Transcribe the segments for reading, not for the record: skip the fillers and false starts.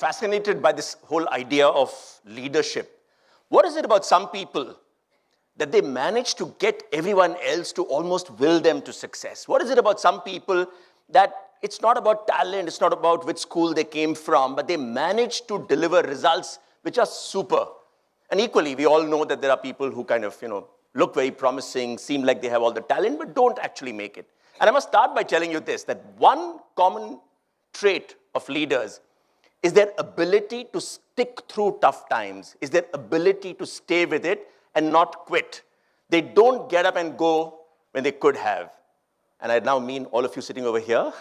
fascinated by this whole idea of leadership. What is it about some people that they manage to get everyone else to almost will them to success? What is it about some people that it's not about talent, it's not about which school they came from, but they manage to deliver results which are super? And equally, we all know that there are people who kind of, look very promising, seem like they have all the talent, but don't actually make it. And I must start by telling you this, that one common trait of leaders is their ability to stick through tough times, is their ability to stay with it and not quit. They don't get up and go when they could have. And I now mean all of you sitting over here.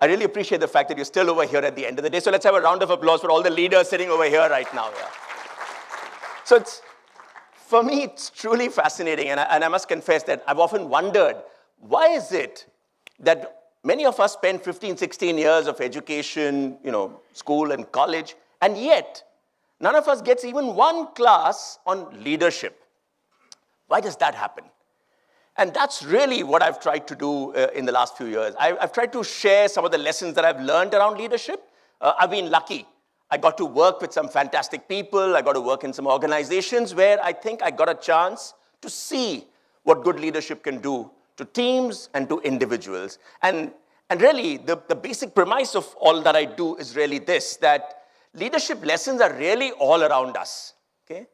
I really appreciate the fact that you're still over here at the end of the day. So let's have a round of applause for all the leaders sitting over here right now. Yeah. So for me, it's truly fascinating. And I must confess that I've often wondered, why is it that many of us spend 15, 16 years of education, school and college, and yet none of us gets even one class on leadership? Why does that happen? And that's really what I've tried to do in the last few years. I've tried to share some of the lessons that I've learned around leadership. I've been lucky. I got to work with some fantastic people. I got to work in some organizations where I think I got a chance to see what good leadership can do to teams and to individuals. And really, the basic premise of all that I do is really this, that leadership lessons are really all around us, okay?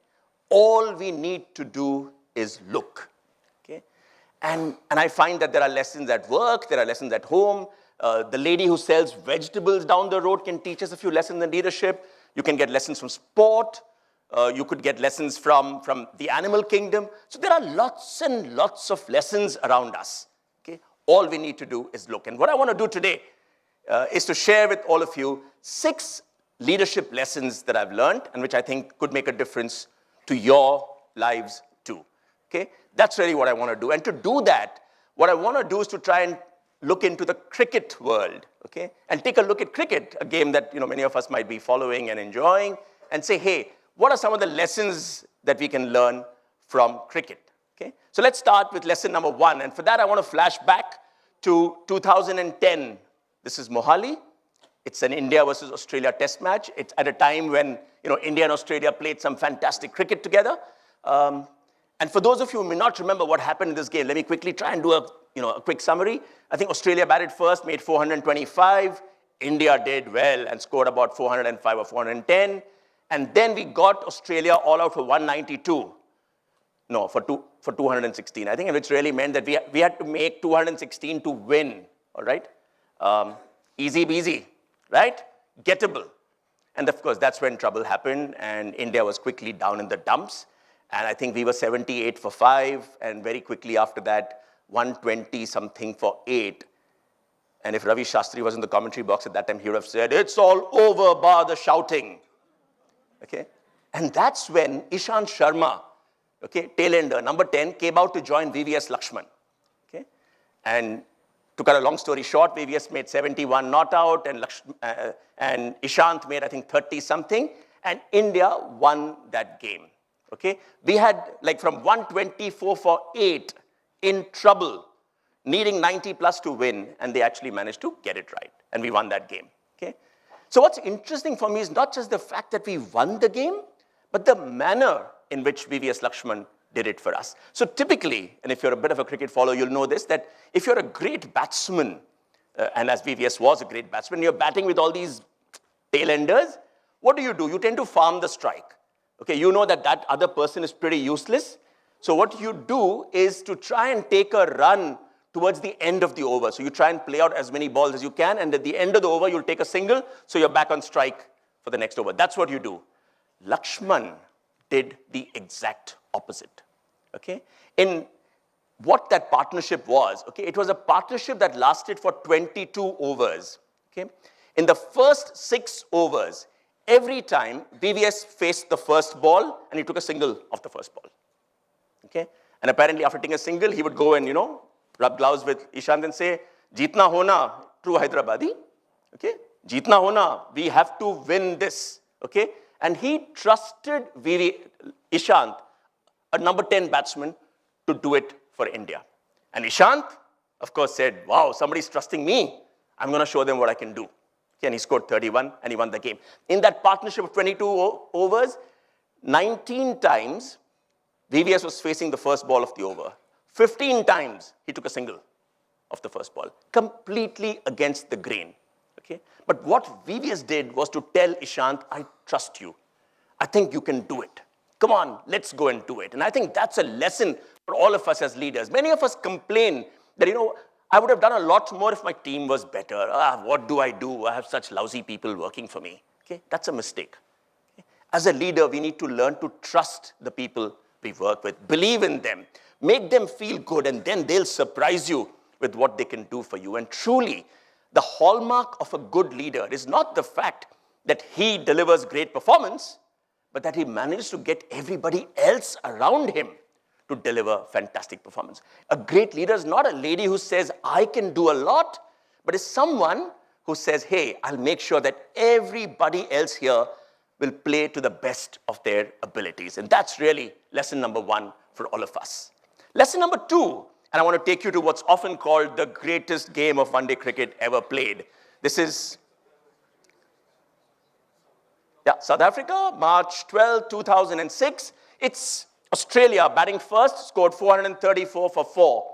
All we need to do is look, okay? And I find that there are lessons at work, there are lessons at home. The lady who sells vegetables down the road can teach us a few lessons in leadership. You can get lessons from sport. You could get lessons from the animal kingdom. So there are lots and lots of lessons around us, okay? All we need to do is look. And what I want to do today is to share with all of you 6 leadership lessons that I've learned and which I think could make a difference to your lives too, okay? That's really what I want to do. And to do that, what I want to do is to try and look into the cricket world, okay? And take a look at cricket, a game that many of us might be following and enjoying, and say, hey, what are some of the lessons that we can learn from cricket, okay? So let's start with lesson number 1. And for that, I want to flash back to 2010. This is Mohali. It's an India versus Australia test match. It's at a time when, India and Australia played some fantastic cricket together. And for those of you who may not remember what happened in this game, let me quickly try and do a quick summary. I think Australia batted first, made 425. India did well and scored about 405 or 410. And then we got Australia all out for 192. No, for 216, I think, which really meant that we had to make 216 to win, all right? Easy peasy, right? Gettable. And of course, that's when trouble happened, and India was quickly down in the dumps. And I think we were 78 for 5, and very quickly after that, 120 something for 8. And if Ravi Shastri was in the commentary box at that time, he would have said, it's all over, bar the shouting. Okay? And that's when Ishant Sharma, okay, tail-ender, number 10, came out to join VVS Lakshman. Okay? And to cut a long story short, VVS made 71 not out, and Ishant made, I think, 30-something, and India won that game. Okay? We had, from 124 for 8 in trouble, needing 90 plus to win, and they actually managed to get it right, and we won that game. Okay? So what's interesting for me is not just the fact that we won the game, but the manner in which VVS Lakshman did it for us. So typically, and if you're a bit of a cricket follower, you'll know this, that if you're a great batsman, and as VVS was a great batsman, you're batting with all these tail-enders, what do? You tend to farm the strike. Okay, you know that other person is pretty useless. So what you do is to try and take a run towards the end of the over. So you try and play out as many balls as you can, and at the end of the over, you'll take a single, so you're back on strike for the next over. That's what you do. Lakshman did the exact opposite, okay? In what that partnership was, okay, it was a partnership that lasted for 22 overs, okay? In the first 6 overs, every time VVS faced the first ball, and he took a single off the first ball, okay? And apparently after taking a single, he would go and, rub gloves with Ishant and say, Jeetna hona, true Hyderabadi, okay? Jeetna hona, we have to win this, okay? And he trusted Ishant, a number 10 batsman, to do it for India. And Ishant, of course, said, wow, somebody's trusting me. I'm going to show them what I can do. Okay, and he scored 31 and he won the game. In that partnership of 22 overs, 19 times, VVS was facing the first ball of the over. 15 times, he took a single of the first ball. Completely against the grain. Okay? But what VVS did was to tell Ishant, I trust you. I think you can do it. Come on, let's go and do it. And I think that's a lesson for all of us as leaders. Many of us complain that, I would have done a lot more if my team was better. What do? I have such lousy people working for me. Okay? That's a mistake. Okay? As a leader, we need to learn to trust the people we work with, believe in them, make them feel good, and then they'll surprise you with what they can do for you. And truly, the hallmark of a good leader is not the fact that he delivers great performance, but that he manages to get everybody else around him to deliver fantastic performance. A great leader is not a lady who says, I can do a lot, but is someone who says, hey, I'll make sure that everybody else here will play to the best of their abilities. And that's really lesson number 1 for all of us. Lesson number 2, and I want to take you to what's often called the greatest game of one-day cricket ever played. This is South Africa, March 12, 2006. It's Australia batting first, scored 434 for 4.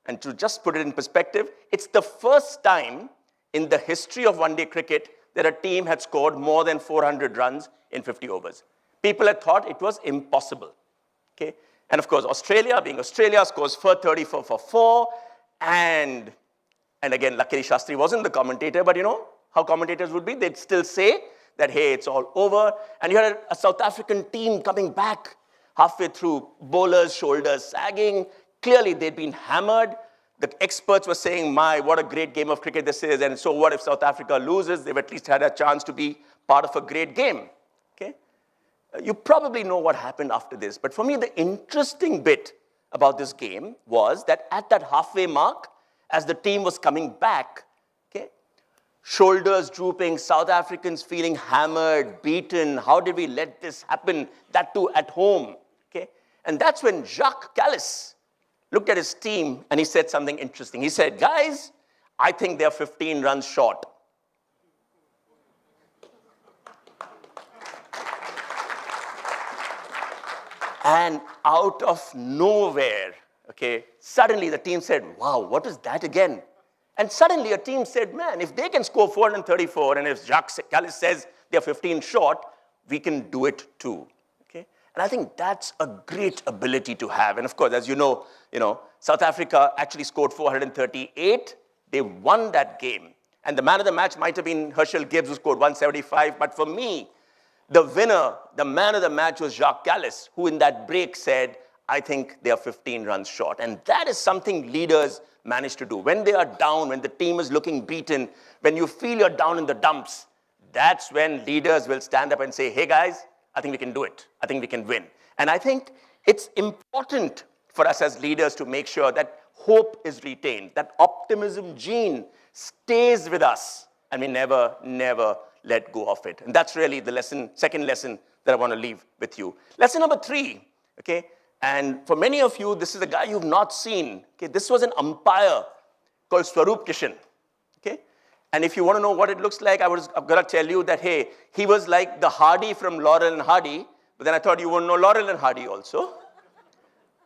And to just put it in perspective, it's the first time in the history of one-day cricket that a team had scored more than 400 runs in 50 overs. People had thought it was impossible. Okay? And of course, Australia, being Australia, scores 434 for 4. And again, luckily Shastri wasn't the commentator, but how commentators would be. They'd still say that, hey, it's all over. And you had a South African team coming back halfway through, bowlers' shoulders sagging. Clearly, they'd been hammered. The experts were saying, what a great game of cricket this is. And so what if South Africa loses? They've at least had a chance to be part of a great game. Okay? You probably know what happened after this. But for me, the interesting bit about this game was that at that halfway mark, as the team was coming back, okay, shoulders drooping, South Africans feeling hammered, beaten. How did we let this happen? That too at home. Okay? And that's when Jacques Kallis looked at his team and he said something interesting. He said, guys, I think they're 15 runs short. And out of nowhere, okay, suddenly the team said, wow, what is that again? And suddenly a team said, man, if they can score 434 and if Jacques Kallis says they're 15 short, we can do it too. And I think that's a great ability to have. And of course, as you know, South Africa actually scored 438. They won that game. And the man of the match might have been Herschel Gibbs, who scored 175. But for me, the winner, the man of the match was Jacques Kallis, who in that break said, I think they are 15 runs short. And that is something leaders manage to do. When they are down, when the team is looking beaten, when you feel you're down in the dumps, that's when leaders will stand up and say, hey guys, I think we can do it. I think we can win. And I think it's important for us as leaders to make sure that hope is retained, that optimism gene stays with us, and we never, never let go of it. And that's really the lesson, second lesson that I want to leave with you. Lesson number 3, okay? And for many of you, this is a guy you've not seen. Okay? This was an umpire called Swaroop Kishan. Okay? And if you want to know what it looks like, I'm going to tell you that, hey, he was like the Hardy from Laurel and Hardy, but then I thought you wouldn't know Laurel and Hardy also.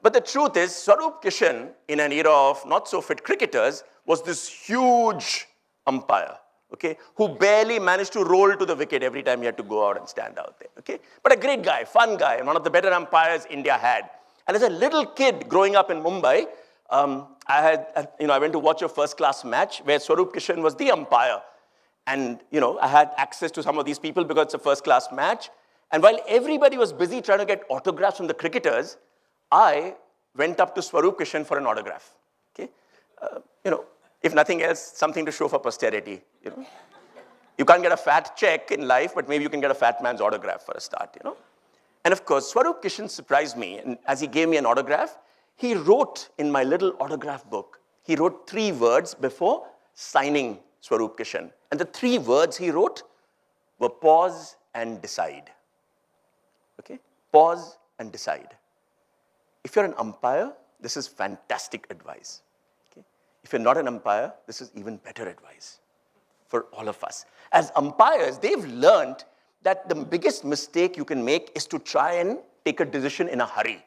But the truth is, Swaroop Kishan, in an era of not-so-fit cricketers, was this huge umpire, okay, who barely managed to roll to the wicket every time he had to go out and stand out there, okay? But a great guy, fun guy, and one of the better umpires India had. And as a little kid growing up in Mumbai, I went to watch a first-class match where Swaroop Kishan was the umpire. And, I had access to some of these people because it's a first-class match. And while everybody was busy trying to get autographs from the cricketers, I went up to Swaroop Kishan for an autograph. Okay? If nothing else, something to show for posterity. You can't get a fat check in life, but maybe you can get a fat man's autograph for a start, And of course, Swaroop Kishan surprised me. And as he gave me an autograph, he wrote in my little autograph book, he wrote 3 words before signing Swaroop Kishan. And the 3 words he wrote were pause and decide. Okay? Pause and decide. If you're an umpire, this is fantastic advice. Okay? If you're not an umpire, this is even better advice. for all of us. As umpires, they've learned that the biggest mistake you can make is to try and take a decision in a hurry.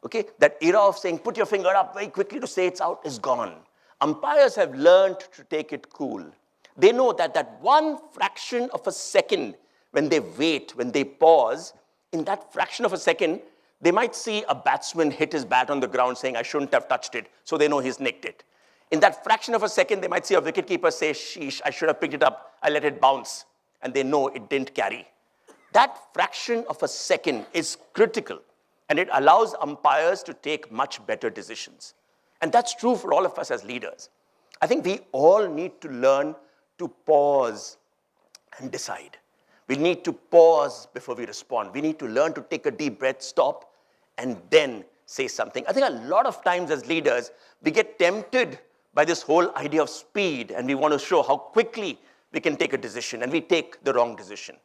Okay? That era of saying, put your finger up very quickly to say it's out is gone. Umpires have learned to take it cool. They know that that one fraction of a second, when they wait, when they pause, in that fraction of a second, they might see a batsman hit his bat on the ground saying, I shouldn't have touched it, so they know he's nicked it. In that fraction of a second, they might see a wicketkeeper say, sheesh, I should have picked it up, I let it bounce, and they know it didn't carry. That fraction of a second is critical, and it allows umpires to take much better decisions. And that's true for all of us as leaders. I think we all need to learn to pause and decide. We need to pause before we respond. We need to learn to take a deep breath, stop, and then say something. I think a lot of times as leaders, we get tempted by this whole idea of speed, and we want to show how quickly we can take a decision, and we take the wrong decision.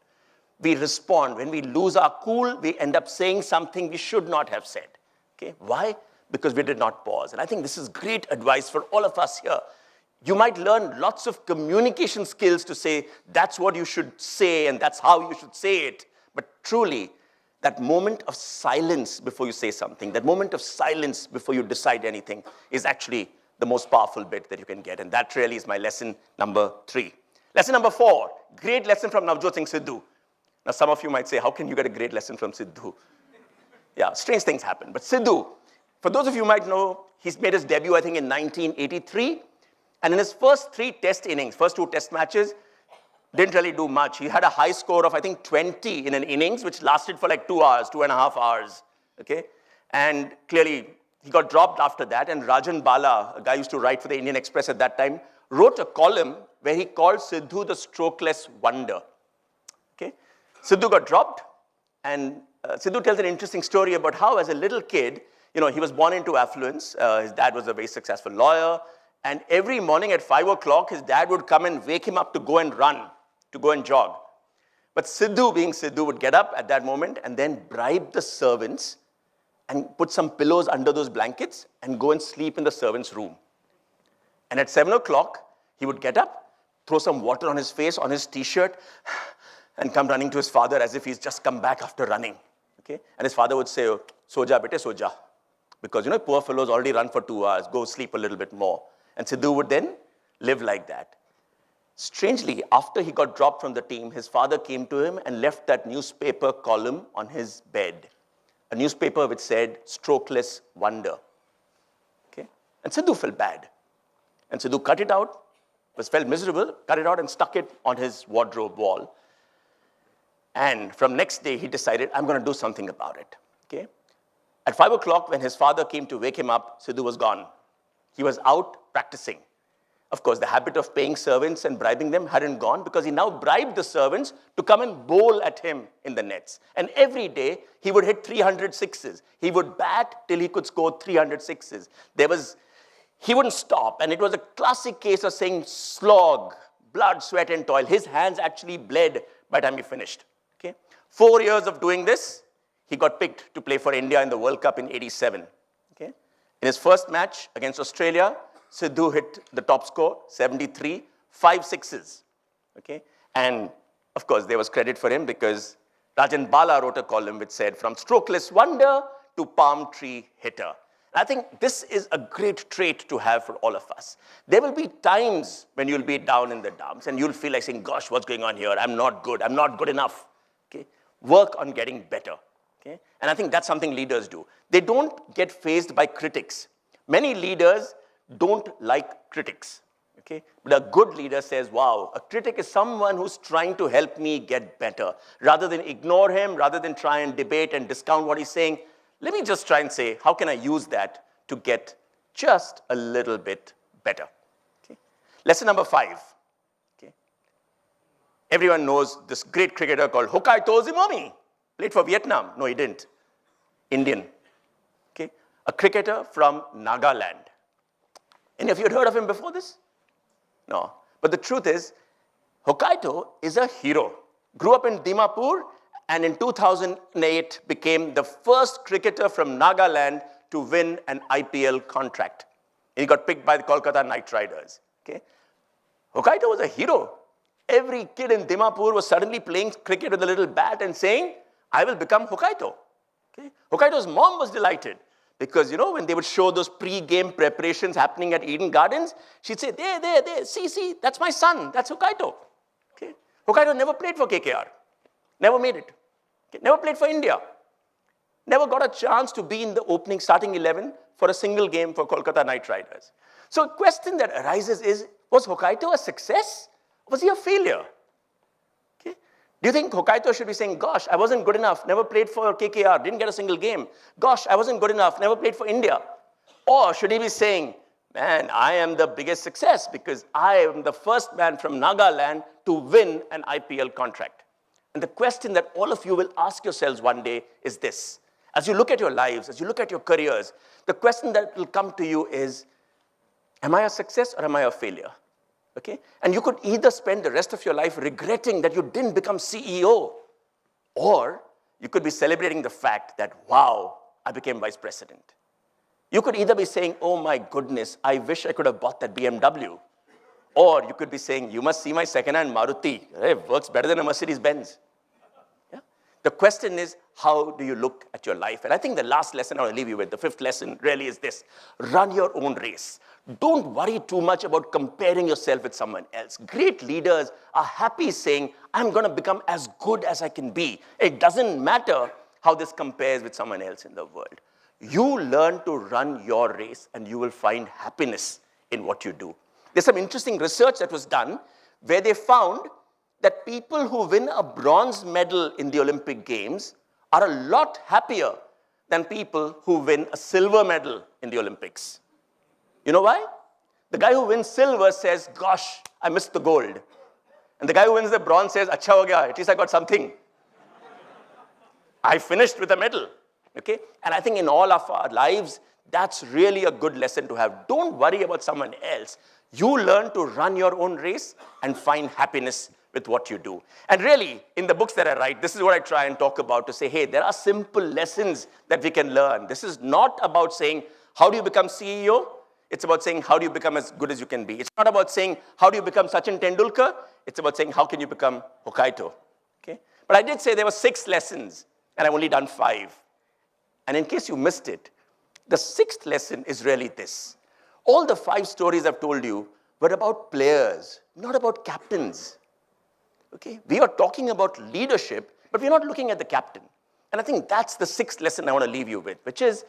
We respond. When we lose our cool, we end up saying something we should not have said. Okay? Why? Because we did not pause. And I think this is great advice for all of us here. You might learn lots of communication skills to say, that's what you should say, and that's how you should say it. But truly, that moment of silence before you say something, that moment of silence before you decide anything is actually the most powerful bit that you can get. And that really is my lesson number 3. Lesson number 4, great lesson from Navjot Sidhu. Now, some of you might say, how can you get a great lesson from Sidhu? Yeah, strange things happen. But Sidhu, for those of you who might know, he's made his debut, I think, in 1983. And in his first 3 test innings, first 2 test matches, didn't really do much. He had a high score of, I think, 20 in an innings, which lasted for like 2 hours, 2.5 hours. Okay? And clearly, he got dropped after that. And Rajan Bala, a guy who used to write for the Indian Express at that time, wrote a column where he called Sidhu the strokeless wonder. Okay? Sidhu got dropped. And Sidhu tells an interesting story about how, as a little kid, you know, he was born into affluence. His dad was a very successful lawyer. And every morning at 5 o'clock, his dad would come and wake him up to go and run, to go and jog. But Sidhu, being Sidhu, would get up at that moment and then bribe the servants and put some pillows under those blankets and go and sleep in the servants' room. And at 7 o'clock, he would get up, throw some water on his face, on his T-shirt, and come running to his father as if he's just come back after running. Okay? And his father would say, Soja, bete, soja. Because, you know, poor fellow's already run for 2 hours, go sleep a little bit more. And Sidhu would then live like that. Strangely, after he got dropped from the team, his father came to him and left that newspaper column on his bed. A newspaper which said, strokeless wonder. Okay? And Sidhu felt bad. And Sidhu cut it out, felt miserable, cut it out and stuck it on his wardrobe wall. And from next day, he decided, I'm going to do something about it. Okay? At 5 o'clock, when his father came to wake him up, Sidhu was gone. He was out practicing. Of course, the habit of paying servants and bribing them hadn't gone because he now bribed the servants to come and bowl at him in the nets. And every day, he would hit 300 sixes. He would bat till he could score 300 sixes. He wouldn't stop. And it was a classic case of saying slog, blood, sweat, and toil. His hands actually bled by the time he finished. Okay? 4 years of doing this, he got picked to play for India in the World Cup in '87. Okay? In his first match against Australia, Sidhu hit the top score, 73, 5 sixes. Okay? And, of course, there was credit for him because Rajan Bala wrote a column which said, from strokeless wonder to palm tree hitter. And I think this is a great trait to have for all of us. There will be times when you'll be down in the dumps and you'll feel like saying, gosh, what's going on here? I'm not good enough. Okay? Work on getting better. Okay? And I think that's something leaders do. They don't get fazed by critics. Many leaders don't like critics. Okay? But a good leader says, wow, a critic is someone who's trying to help me get better. Rather than ignore him, rather than try and debate and discount what he's saying, let me just try and say, how can I use that to get just a little bit better? Okay? Lesson number 5. Okay? Everyone knows this great cricketer called Hokaito Zimomi. Played for Vietnam. No, he didn't. Indian. Okay? A cricketer from Nagaland. Any of you had heard of him before this? No. But the truth is, Hokaito is a hero. Grew up in Dimapur and in 2008 became the first cricketer from Nagaland to win an IPL contract. And he got picked by the Kolkata Knight Riders. Okay? Hokaito was a hero. Every kid in Dimapur was suddenly playing cricket with a little bat and saying, I will become Hokkaido. Okay? Hokkaido's mom was delighted because, you know, when they would show those pre-game preparations happening at Eden Gardens, she'd say, there, see, that's my son, that's Hokkaido. Okay? Hokkaido never played for KKR, never made it. Okay? Never played for India. Never got a chance to be in the opening starting 11 for a single game for Kolkata Knight Riders. So a question that arises is, was Hokkaido a success? Was he a failure? Okay. Do you think Hokkaido should be saying, gosh, I wasn't good enough, never played for KKR, didn't get a single game. Gosh, I wasn't good enough, never played for India. Or should he be saying, man, I am the biggest success because I am the first man from Nagaland to win an IPL contract? And the question that all of you will ask yourselves one day is this. As you look at your lives, as you look at your careers, the question that will come to you is, am I a success or am I a failure? Okay? And you could either spend the rest of your life regretting that you didn't become CEO, or you could be celebrating the fact that, wow, I became vice president. You could either be saying, oh my goodness, I wish I could have bought that BMW. Or you could be saying, you must see my second-hand Maruti. It works better than a Mercedes-Benz. The question is, how do you look at your life? And I think the last lesson I want to leave you with, the fifth lesson really is this. Run your own race. Don't worry too much about comparing yourself with someone else. Great leaders are happy saying, I'm going to become as good as I can be. It doesn't matter how this compares with someone else in the world. You learn to run your race and you will find happiness in what you do. There's some interesting research that was done where they found that people who win a bronze medal in the Olympic Games are a lot happier than people who win a silver medal in the Olympics. You know why? The guy who wins silver says, gosh, I missed the gold. And the guy who wins the bronze says, acha ho gaya, at least I got something. I finished with a medal. Okay? And I think in all of our lives, that's really a good lesson to have. Don't worry about someone else. You learn to run your own race and find happiness with what you do. And really, in the books that I write, this is what I try and talk about, to say, hey, there are simple lessons that we can learn. This is not about saying, how do you become CEO? It's about saying, how do you become as good as you can be? It's not about saying, how do you become Sachin Tendulkar? It's about saying, how can you become Hokkaido? Okay? But I did say there were 6 lessons, and I've only done 5. And in case you missed it, the 6th lesson is really this. All the 5 stories I've told you were about players, not about captains. Okay? We are talking about leadership, but we're not looking at the captain. And I think that's the 6th lesson I want to leave you with, which is,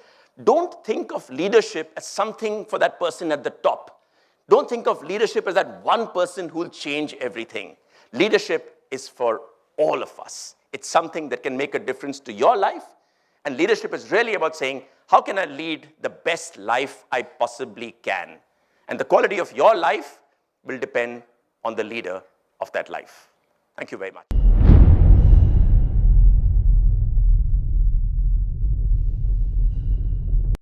don't think of leadership as something for that person at the top. Don't think of leadership as that one person who will change everything. Leadership is for all of us. It's something that can make a difference to your life. And leadership is really about saying, how can I lead the best life I possibly can? And the quality of your life will depend on the leader of that life. Thank you very much.